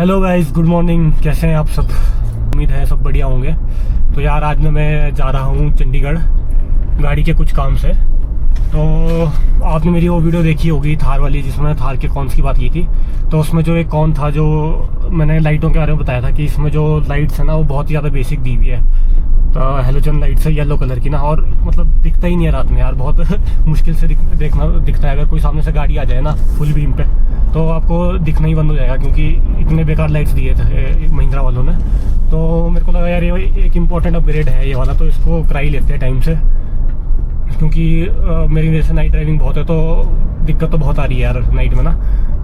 Hello guys, good morning. कैसे हैं आप सब? उम्मीद है सब बढ़िया होंगे। तो यार आज मैं जा रहा हूँ चंडीगढ़ गाड़ी के कुछ काम से। तो आपने मेरी वो वीडियो देखी होगी थार वाली, जिसमें मैंने थार के कॉन्स की बात की थी। तो उसमें जो एक कॉन था, जो मैंने लाइटों के बारे में बताया था कि इसमें जो लाइट्स है ना वो बहुत ही ज़्यादा बेसिक दी हुई है। तो हेलोजन लाइट्स है येलो कलर की ना, और मतलब दिखता ही नहीं है रात में यार, बहुत मुश्किल से दिखता है। अगर कोई सामने से गाड़ी आ जाए ना फुल बीम पे तो आपको दिखना ही बंद हो जाएगा, क्योंकि इतने बेकार लाइट्स दिए थे महिंद्रा वालों ने। तो मेरे को लगा यार ये एक इम्पॉर्टेंट अपग्रेड है ये वाला, तो इसको करा ही लेते हैं टाइम से, क्योंकि मेरी वजह से नाइट ड्राइविंग बहुत है तो दिक्कत तो बहुत आ रही है यार नाइट में ना।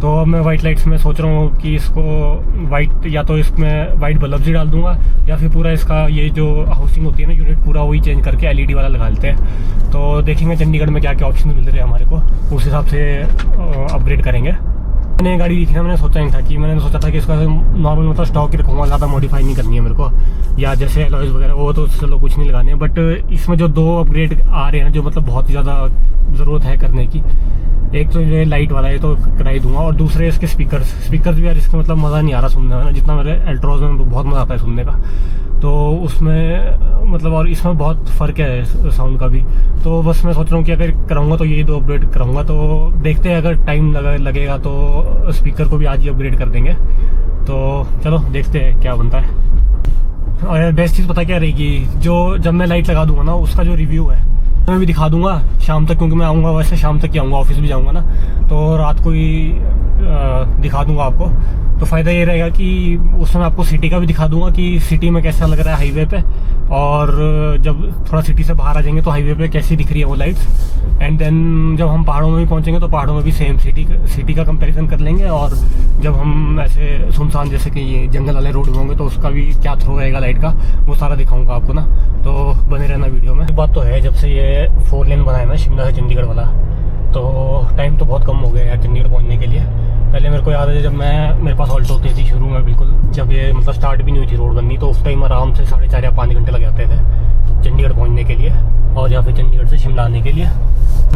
तो अब मैं वाइट लाइट्स में सोच रहा हूँ कि इसको वाइट, या तो इसमें वाइट बल्ब ही डाल दूंगा, या फिर पूरा इसका ये जो हाउसिंग होती है ना यूनिट, पूरा वही चेंज करके एलईडी वाला लगा लेते हैं। तो देखेंगे चंडीगढ़ में क्या क्या ऑप्शन मिल रहे हैं हमारे को, उस हिसाब से अपग्रेड करेंगे। मैंने गाड़ी देखी ना, मैंने सोचा नहीं था कि, मैंने सोचा था कि इसका नॉर्मल मतलब स्टॉक ही रखूँगा, ज़्यादा मॉडिफाई नहीं करनी है मेरे को, या जैसे अलॉयज़ वगैरह वो तो चलो कुछ नहीं लगाने। बट इसमें जो दो अपग्रेड आ रहे हैं ना, जो मतलब बहुत ही ज़्यादा ज़रूरत है करने की, एक तो ये लाइट वाला है तो करा ही दूंगा, और दूसरे इसके स्पीकर्स भी यार, इसका मतलब मज़ा नहीं आ रहा सुनने में, जितना मेरे अल्ट्रोज में बहुत मज़ा आता है सुनने का। तो उसमें मतलब, और इसमें बहुत फ़र्क है साउंड का भी। तो बस मैं सोच रहा हूँ कि अगर कराऊंगा तो ये दो अपग्रेड कराऊंगा। तो देखते हैं, अगर टाइम लगेगा तो स्पीकर को भी आज ही अपग्रेड कर देंगे। तो चलो देखते हैं क्या बनता है। और यार बेस्ट चीज़ पता क्या रहेगी, जो जब मैं लाइट लगा दूंगा ना उसका जो रिव्यू है मैं भी दिखा दूंगा शाम तक, क्योंकि मैं आऊँगा वैसे शाम तक ही आऊँगा, ऑफिस भी जाऊँगा ना, तो रात को ही दिखा दूंगा आपको। तो फ़ायदा ये रहेगा कि उसमें आपको सिटी का भी दिखा दूंगा कि सिटी में कैसा लग रहा है हाईवे पे, और जब थोड़ा सिटी से बाहर आ जाएंगे तो हाईवे पे कैसी दिख रही है वो लाइट्स। एंड देन जब हम पहाड़ों में भी पहुंचेंगे तो पहाड़ों में भी सेम सिटी का कंपैरिजन कर लेंगे, और जब हम ऐसे सुनसान जैसे कि ये जंगल वाले रोड में होंगे तो उसका भी क्या थ्रो रहेगा लाइट का, वो सारा दिखाऊंगा आपको ना। तो बने रहना वीडियो में। बात तो है, जब से ये 4 लेन बना है ना शिमला से चंडीगढ़ वाला, तो टाइम तो बहुत कम हो गया यार चंडीगढ़ पहुंचने के लिए। पहले मेरे को याद है जब मेरे पास ऑल्टो होती थी शुरू में, बिल्कुल जब ये मतलब स्टार्ट भी नहीं हुई थी रोड बननी, तो उस टाइम आराम से 4.5 या 5 घंटे लग जाते थे चंडीगढ़ पहुंचने के लिए, और या फिर चंडीगढ़ से शिमला आने के लिए।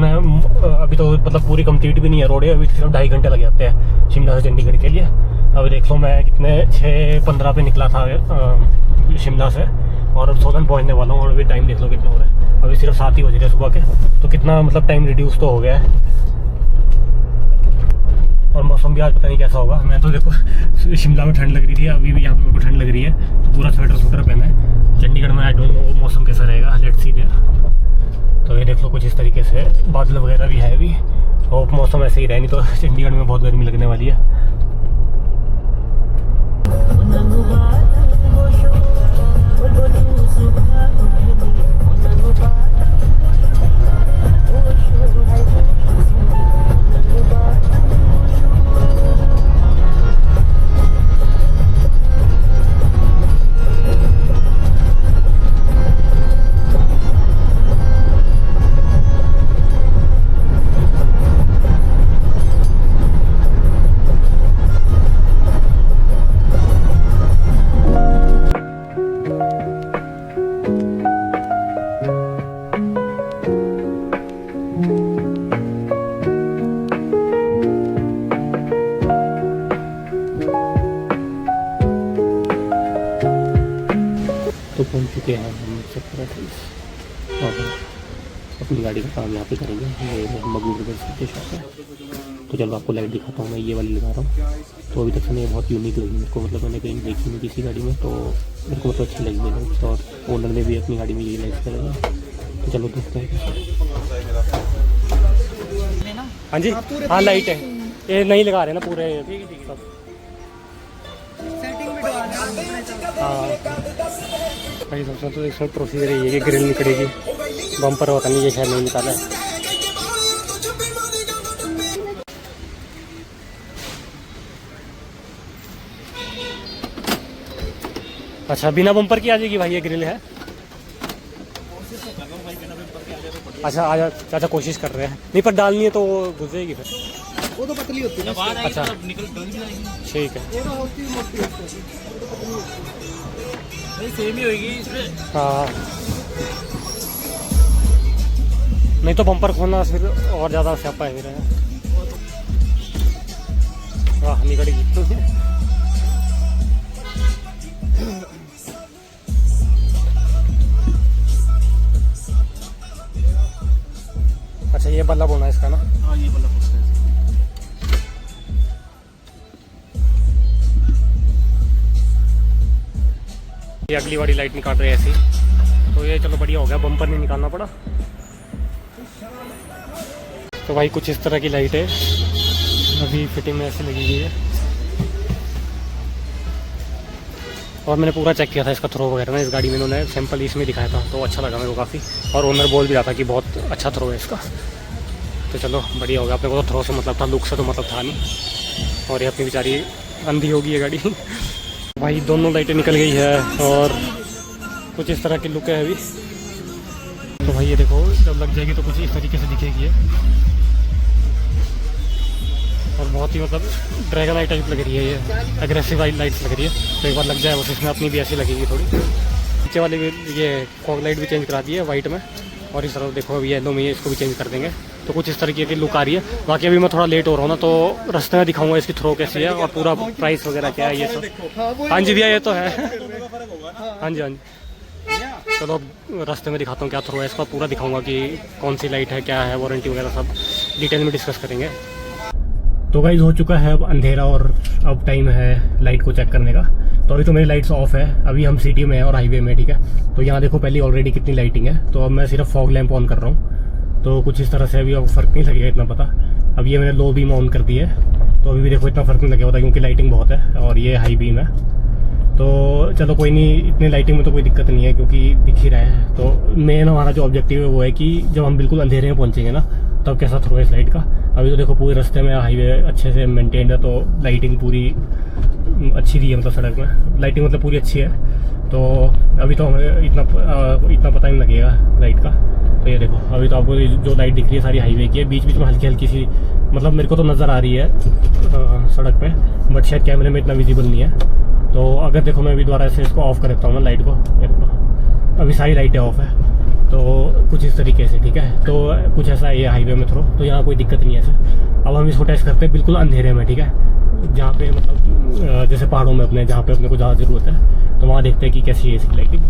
मैं अभी तो मतलब पूरी कंप्लीट भी नहीं है रोड, अभी सिर्फ 2.5 घंटे लग जाते हैं शिमला से चंडीगढ़ के लिए। अभी देख लो मैं कितने 6:15 पे निकला था शिमला से, और अब सोलन पहुँचने वाला हूँ, और अभी टाइम देख लो कितना हो रहा है, अभी सिर्फ 7 ही बज रहे हैं सुबह के। तो कितना मतलब टाइम रिड्यूस तो हो गया है। और मौसम भी आज पता नहीं कैसा होगा। मैं तो देखो शिमला में ठंड लग रही थी, अभी भी यहाँ पे मेरे को ठंड लग रही है, तो पूरा स्वेटर पहना है। चंडीगढ़ में आई डोंट नो मौसम कैसा रहेगा, लेट्स सी देयर। तो ये देख लो कुछ इस तरीके से बादल वगैरह भी है अभी, होप मौसम ऐसे ही रहे, नहीं तो चंडीगढ़ में बहुत गर्मी लगने वाली है। तो पहुंच चुके हैं हम चक्रा ऑफिस, और अपनी गाड़ी का काम यहाँ पे करेंगे। ये मगू ब्रदर्स की शॉप है। तो चलो आपको लाइट दिखाता हूँ, मैं ये वाली लगा रहा हूँ। तो अभी तक से बहुत यूनिक लगी मेरे को, मतलब मैंने कहीं देखी नहीं किसी गाड़ी में, तो मेरे को मतलब अच्छी लगी लाइट्स, और ओनर ने भी अपनी गाड़ी में यही लाइट्स लगाई है। तो चलो देखते हैं। हाँ जी, हाँ लाइट है, ये नहीं लगा रहे ना पूरे सब। हाँ भाई सबसे तो इसमें प्रोसीजर यही है कि ग्रिल निकलेगी, बम्पर होता नहीं, ये शायद नहीं निकाला है। अच्छा बिना बम्पर की आ जाएगी भाई ये ग्रिल है? अच्छा आ जा, अच्छा कोशिश कर रहे हैं, नहीं पर डालनी है तो वो घुस जाएगी फिर, वो तो पतली होती है। अच्छा ठीक है, सेम ही होगी इसमें। हाँ नहीं तो बम्पर खोलना फिर और ज़्यादा स्यापा है फिर। वाह निकल गई। ये बल्ब होना है इसका ना। हाँ ये बल्ब होता है। ये अगली वाली लाइट निकाल रहे हैं ऐसी, तो ये चलो बढ़िया हो गया, बम्पर नहीं निकालना पड़ा। तो भाई कुछ इस तरह की लाइट है, अभी फिटिंग में ऐसे लगी हुई है। और मैंने पूरा चेक किया था इसका थ्रो वगैरह ना, इस गाड़ी में इन्होंने सैंपल इसमें दिखाया था, तो अच्छा लगा मेरे को काफ़ी। और ओनर बोल भी रहा था कि बहुत अच्छा थ्रो है इसका। तो चलो बढ़िया हो गया, अपने को तो थ्रो से मतलब था, लुक से तो मतलब था नहीं। और ये अपनी बेचारी अंधी होगी ये गाड़ी। भाई दोनों लाइटें निकल गई है और कुछ इस तरह की लुक है अभी। तो भाई ये देखो जब लग जाएगी तो कुछ इस तरीके से दिखेगी है, और बहुत ही मतलब ड्रैगन लाइट टाइप लग रही है, ये एग्रेसिव लाइट्स लग रही है। तो एक बार लग जाए बस इसमें अपनी भी ऐसी लगेगी थोड़ी। नीचे वाली भी ये फॉग लाइट भी चेंज करा दी है वाइट में, और इस तरफ देखो अभी येलो में इसको भी चेंज कर देंगे। तो कुछ इस तरीके की लुक आ रही है। बाकी अभी मैं थोड़ा लेट हो रहा हूँ ना, तो रास्ते में दिखाऊंगा इसकी थ्रो कैसी है और पूरा प्राइस वगैरह क्या है ये सब। हाँ जी भैया ये तो है। हाँ जी हाँ जी, चलो रास्ते में दिखाता हूँ क्या थ्रो है इसका, पूरा दिखाऊंगा कि कौन सी लाइट है, क्या है, वारंटी वगैरह सब डिटेल में डिस्कस करेंगे। तो गाइस हो चुका है अब अंधेरा और अब टाइम है लाइट को चेक करने का। तो अभी तो मेरी लाइट्स ऑफ है, अभी हम सिटी में है और हाईवे में, ठीक है। तो यहाँ देखो पहले ऑलरेडी कितनी लाइटिंग है। तो अब मैं सिर्फ फॉग लैंप ऑन कर रहा हूँ, तो कुछ इस तरह से अभी अब फर्क नहीं लगेगा इतना पता। अब ये मैंने लो बीम ऑन कर दी है, तो अभी भी देखो इतना फर्क नहीं लगेगा होता क्योंकि लाइटिंग बहुत है और ये हाई बीम है। तो चलो कोई नहीं, इतने लाइटिंग में तो कोई दिक्कत नहीं है क्योंकि दिख ही रहा है। तो मेन हमारा जो ऑब्जेक्टिव है वो है कि जब हम बिल्कुल अंधेरे में पहुंचेंगे ना, तब कैसा थ्रो है इस लाइट का। अभी तो देखो पूरे रास्ते में हाईवे अच्छे से मेंटेन्ड है, तो लाइटिंग पूरी अच्छी दी है, मतलब सड़क में लाइटिंग मतलब पूरी अच्छी है। तो अभी तो हमें इतना पता नहीं लगेगा लाइट का। तो ये देखो अभी तो आपको जो लाइट दिख रही है सारी हाईवे की है, बीच बीच में हल्की हल्की सी मतलब मेरे को तो नज़र आ रही है सड़क पे, बट शायद कैमरे में इतना विजिबल नहीं है। तो अगर देखो मैं अभी दोबारा से इसको ऑफ कर देता हूँ ना लाइट को, ये देखो अभी सारी लाइटें ऑफ है। तो कुछ इस तरीके से, ठीक है। तो कुछ ऐसा है ये हाईवे में थ्रो, तो यहाँ कोई दिक्कत नहीं है ऐसे। अब हम इसको टेस्ट करते हैं बिल्कुल अंधेरे में, ठीक है, जहाँ पे मतलब जैसे पहाड़ों में अपने, जहाँ पे अपने को ज़्यादा ज़रूरत है, तो वहाँ देखते हैं कि कैसी है इसकी लाइटिंग।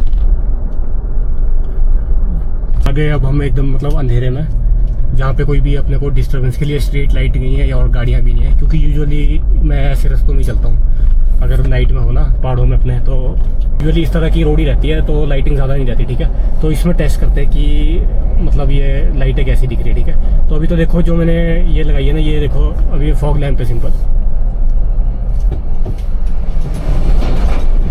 आगे अब हम एकदम मतलब अंधेरे में, जहाँ पे कोई भी अपने को डिस्टर्बेंस के लिए स्ट्रीट लाइट नहीं है और गाड़ियाँ भी नहीं है, क्योंकि यूजुअली मैं ऐसे रास्तों में चलता हूँ अगर नाइट में हो ना पहाड़ों में अपने, तो यूजुअली इस तरह की रोड ही रहती है, तो लाइटिंग ज़्यादा नहीं रहती, ठीक है। तो इसमें टेस्ट करते हैं कि मतलब ये लाइटें कैसी दिख रही है, ठीक है। तो अभी तो देखो जो मैंने ये लगाई है ना, ये देखो अभी फॉग लैंप है सिंपल।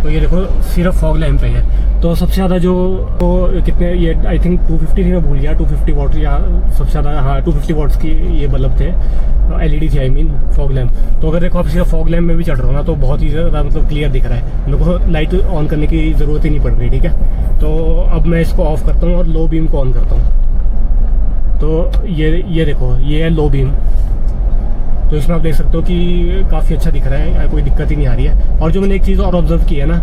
तो ये देखो सिर्फ फॉग लैंप है। तो सबसे ज़्यादा जो तो कितने ये आई थिंक 250 थी, मैं भूल गया, 250 वॉट या सबसे ज़्यादा, हाँ 250 वॉट्स की ये बल्ब थे, एलईडी थी, आई मीन फॉग लैंप। तो अगर देखो आप सिर्फ फॉग लैंप में भी चढ़ रहा हो ना, तो बहुत ही ज़्यादा मतलब क्लियर दिख रहा है, मेरे को लाइट ऑन करने की ज़रूरत ही नहीं पड़ रही, ठीक है। तो अब मैं इसको ऑफ करता हूँ और लो बीम को ऑन करता हूँ। तो ये देखो ये है लो बीम। तो इसमें आप देख सकते हो कि काफ़ी अच्छा दिख रहा है, कोई दिक्कत ही नहीं आ रही है। और जो मैंने एक चीज़ और ऑब्जर्व की है ना,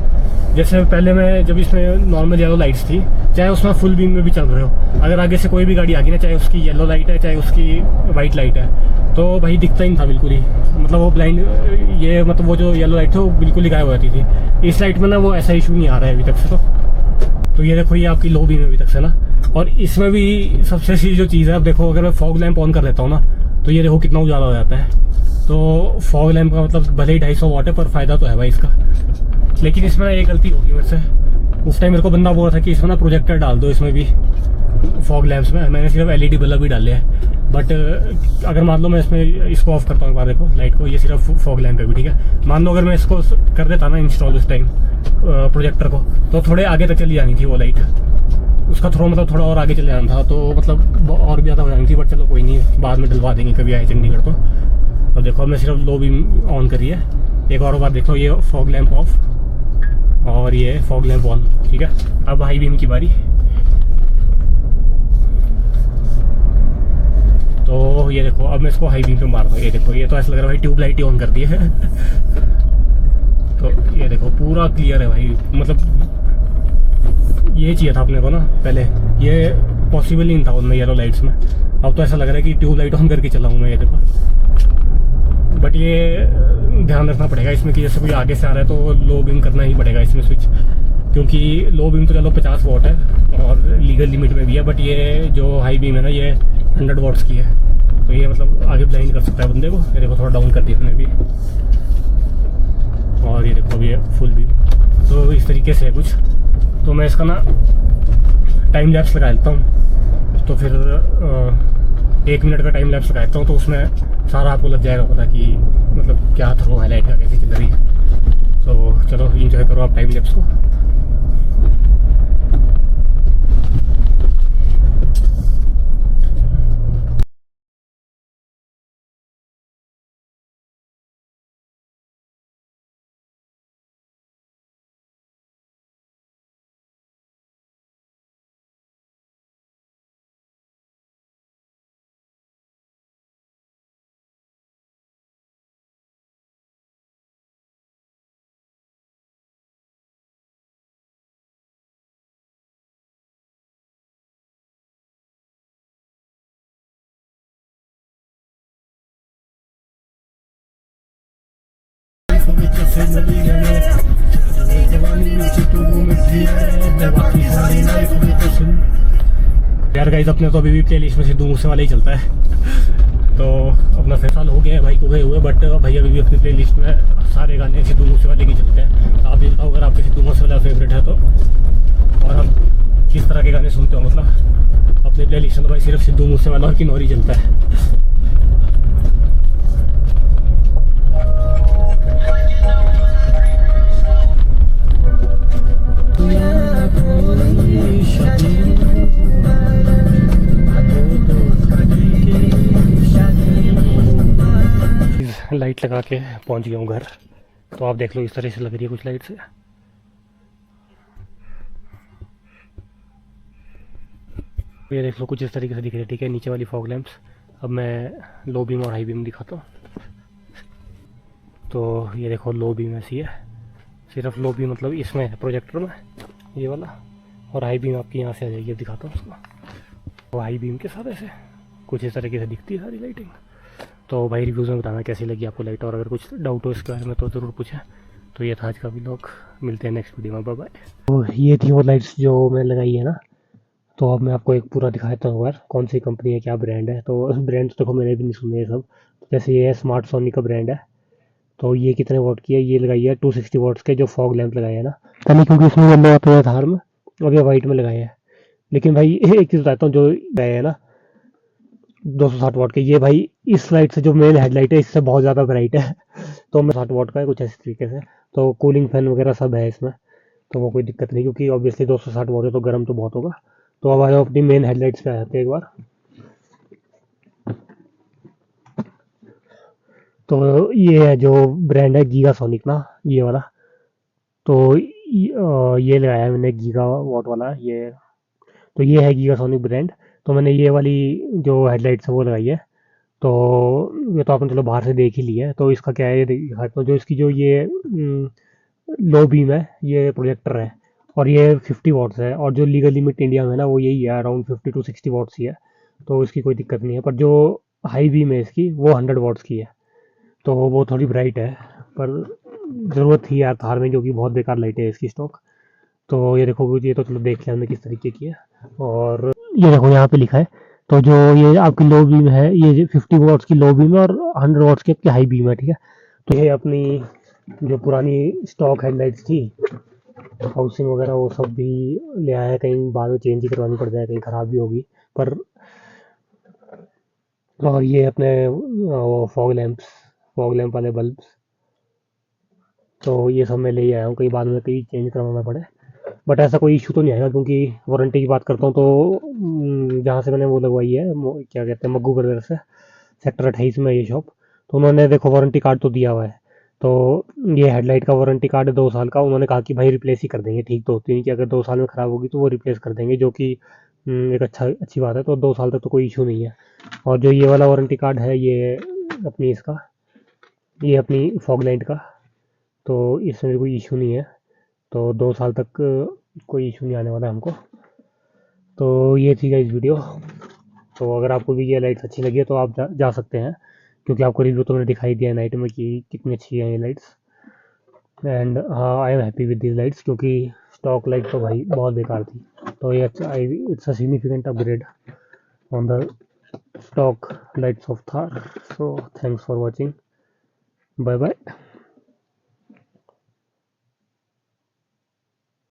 जैसे पहले मैं जब इसमें नॉर्मल येलो लाइट्स थी, चाहे उसमें फुल बीम में भी चल रहे हो, अगर आगे से कोई भी गाड़ी आ गई ना, चाहे उसकी येलो लाइट है चाहे उसकी वाइट लाइट है, तो भाई दिखता ही नहीं था बिल्कुल ही, मतलब वो ब्लाइंड, ये मतलब वो जो येलो लाइट थी वो बिल्कुल ही गायब हो जाती थी। इस लाइट में ना वो ऐसा इशू नहीं आ रहा है अभी तक से। तो ये देखो ये आपकी लो बीम है अभी तक से ना। और इसमें भी सबसे अच्छी जो चीज़ है, अब देखो अगर मैं फॉग लैंप ऑन कर देता हूँ ना, तो ये देखो कितना उजाला हो जाता है। तो फॉग लैंप का मतलब भले ही 250 वॉट है, पर फायदा तो है भाई इसका। लेकिन इसमें एक गलती होगी मेरे से, उस टाइम मेरे को बंदा बोल रहा था कि इसमें ना प्रोजेक्टर डाल दो इसमें भी, फॉग लैंप्स में। मैंने सिर्फ एलईडी बल्ब भी डाले हैं, बट अगर मान लो मैं इसमें इसको ऑफ करता हूँ, एक बार देखो लाइट को, ये सिर्फ फॉग लैंप है भी, ठीक है। मान लो अगर मैं इसको कर देता ना इंस्टॉल उस टाइम प्रोजेक्टर को, तो थोड़े आगे तक चली जानी थी वो लाइट, उसका थ्रो मतलब थोड़ा और आगे चले जाना था, तो मतलब और भी ज़्यादा हो जानी थी। बट चलो कोई नहीं, बाद में डलवा देंगे कभी आए चंडीगढ़ तो। अब देखो मैं सिर्फ लो बीम ऑन करी है, एक और बार देख लो, ये फॉग लैंप ऑफ और ये फॉग लैंप ऑन, ठीक है। अब हाई बीम की बारी। तो ये देखो अब मैं इसको हाई बीम पे मार रहा हूँ, ये देखो ये तो ऐसा लग रहा है भाई ट्यूब लाइट ही ऑन कर दी है। तो ये देखो पूरा क्लियर है भाई, मतलब ये चाहिए था अपने को ना पहले, ये पॉसिबल ही नहीं था उनमें येलो लाइट्स में। अब तो ऐसा लग रहा है कि ट्यूब लाइट ऑन करके चला हूँ मैं, ये देखो। बट ये ध्यान रखना पड़ेगा इसमें कि जैसे कोई आगे से आ रहा है तो लो बीम करना ही पड़ेगा इसमें स्विच, क्योंकि लो बीम तो चलो 50 वॉट है और लीगल लिमिट में भी है, बट ये जो हाई बीम है ना, ये 100 वॉट्स की है, तो ये मतलब आगे ब्लाइंड कर सकता है बंदे को। ये देखो थोड़ा डाउन कर दिया मैंने भी, और ये देखो अभी फुल भी। तो इस तरीके से है कुछ। तो मैं इसका ना टाइम लैप्स लगा लेता हूँ, तो फिर 1 मिनट का टाइम लैप्स लगाता हूँ, तो उसमें सारा आपको लग जाएगा पता कि मतलब क्या थ्रो हाईलाइट का कैसे किधर ही। तो चलो इंजॉय करो आप टाइम लैप्स को। यार गाइस, अपने तो अभी भी प्ले लिस्ट में सिद्धू मूसे वाला ही चलता है। तो अपना 6 साल हो गए हैं भाई को गए हुए, बट भाई अभी भी अपनी प्ले लिस्ट में सारे गाने सिद्धू मूसे वाले के चलते हैं। आप भी बताओ अगर आपके सिद्धू मूसे वाला फेवरेट है तो, और आप किस तरह के गाने सुनते हो। मतलब अपने प्ले लिस्ट में तो भाई सिर्फ सिद्धू मूसे वाला और किन्नौर चलता है। लाइट लगा के पहुंच गया हूँ घर। तो आप देख लो इस तरह से लग रही है कुछ लाइट से। ये देख लो कुछ इस तरीके से दिख रही है, ठीक है, नीचे वाली फॉग लैंप्स। अब मैं लो बीम और हाई बीम दिखाता हूँ। तो ये देखो लो बीम ऐसी है, सिर्फ लो बीम मतलब इसमें है प्रोजेक्टर में ये वाला, और हाई बीम आपकी यहाँ से आ जाएगी। अब दिखाता हूँ उसको। तो हाई बीम के साथ ऐसे कुछ इस तरीके से दिखती है सारी लाइटिंग। तो भाई रिव्यूज़ में बताना कैसी लगी आपको लाइट, और अगर कुछ डाउट हो इसके बारे में तो ज़रूर पूछें। तो ये था आज का व्लॉग, मिलते हैं नेक्स्ट वीडियो में, बाय बाय। तो ये थी वो लाइट्स जो मैंने लगाई है ना। तो अब मैं आपको एक पूरा दिखाता हूँ यार, कौन सी कंपनी है, क्या ब्रांड है। तो ब्रांड तो देखो मैंने भी नहीं सुने ये सब। तो जैसे ये स्मार्ट सोनी का ब्रांड है। तो ये कितने वॉट की है, ये लगाई है 260 वॉट्स के जो फॉग लैंप लगाए हैं ना। पहले क्योंकि इसमें येलो आता है थार में, अब ये वाइट में लगाए हैं। लेकिन भाई एक चीज़ बताता हूँ, जो गए है ना 260 वॉट के, ये भाई इस लाइट से जो मेन हेडलाइट है इससे बहुत ज़्यादा ब्राइट है। तो मैं 60 वॉट का है कुछ ऐसे तरीके से। तो कूलिंग फैन वगैरह सब है इसमें, तो वो कोई दिक्कत नहीं, क्योंकि ऑब्वियसली 260 वॉट है तो गर्म तो बहुत होगा। तो अब आया अपनी मेन हेडलाइट्स पे आते हैं एक बार। तो ये है जो ब्रांड है गीगा सोनिक ना, ये वाला। तो ये लगाया है मैंने गीगा वॉट वाला ये। तो ये है गीगा सोनिक ब्रांड। तो मैंने ये वाली जो हेडलाइट्स है वो लगाई है। तो ये तो आपने चलो बाहर से देख ही लिया है। तो इसका क्या है ये दिखाता हूँ। जो इसकी जो ये लो बीम है, ये प्रोजेक्टर है, और ये 50 वॉट्स है, और जो लीगल लिमिट इंडिया में है ना वो यही है, अराउंड 50 to 60 वॉट्स ही है। तो इसकी कोई दिक्कत नहीं है। पर जो हाई बीम है इसकी वो 100 वॉट्स की है, तो वो थोड़ी ब्राइट है। पर ज़रूरत थी यार थार में, क्योंकि बहुत बेकार लाइट है इसकी स्टॉक। तो ये देखो ये तो चलो देख लिया हमने किस तरीके की है। और ये देखो यहाँ पे लिखा है। तो जो ये आपकी लो बीम है, ये 50 वॉट्स की लो बीम है, और 100 वॉट्स की आपकी हाई बीम है, ठीक है। तो ये अपनी जो पुरानी स्टॉक हेडलाइट्स थी, हाउसिंग वगैरह वो सब भी ले आया है। कहीं बाद में चेंज ही करवानी पड़ जाए, कहीं ख़राब भी होगी। पर और ये अपने वो फॉग लैंप वाले बल्ब, तो ये सब मैं ले ही आया हूँ, कहीं बाद में कहीं चेंज करवाना पड़े। बट ऐसा कोई इशू तो नहीं आएगा, क्योंकि वारंटी की बात करता हूँ तो जहाँ से मैंने वो लगवाई है, क्या कहते हैं, मग्गू ब्रदर से, सेक्टर 28 में ये शॉप। तो उन्होंने देखो वारंटी कार्ड तो दिया हुआ है। तो ये हेडलाइट का वारंटी कार्ड है 2 साल का। उन्होंने कहा कि भाई रिप्लेस ही कर देंगे, ठीक तो होती नहीं कि अगर 2 साल में ख़राब होगी तो वो रिप्लेस कर देंगे, जो कि एक अच्छी बात है। तो 2 साल तक तो कोई इशू नहीं है। और जो ये वाला वारंटी कार्ड है, ये अपनी इसका, ये अपनी फॉग लाइट का, तो इसमें भी कोई इशू नहीं है। तो 2 साल तक कोई इशू नहीं आने वाला हमको। तो ये थी गाइस वीडियो। तो अगर आपको भी ये लाइट्स अच्छी लगी है तो आप जा सकते हैं, क्योंकि आपको रिव्यू तो मैंने दिखाई दिया नाइट में कि कितनी अच्छी है ये लाइट्स। एंड हाँ, I am happy with these lights, क्योंकि स्टॉक लाइट तो भाई बहुत बेकार थी। तो ये अच्छा, it's a significant upgrade on the stock lights of Thar. So thanks for watching. Bye bye.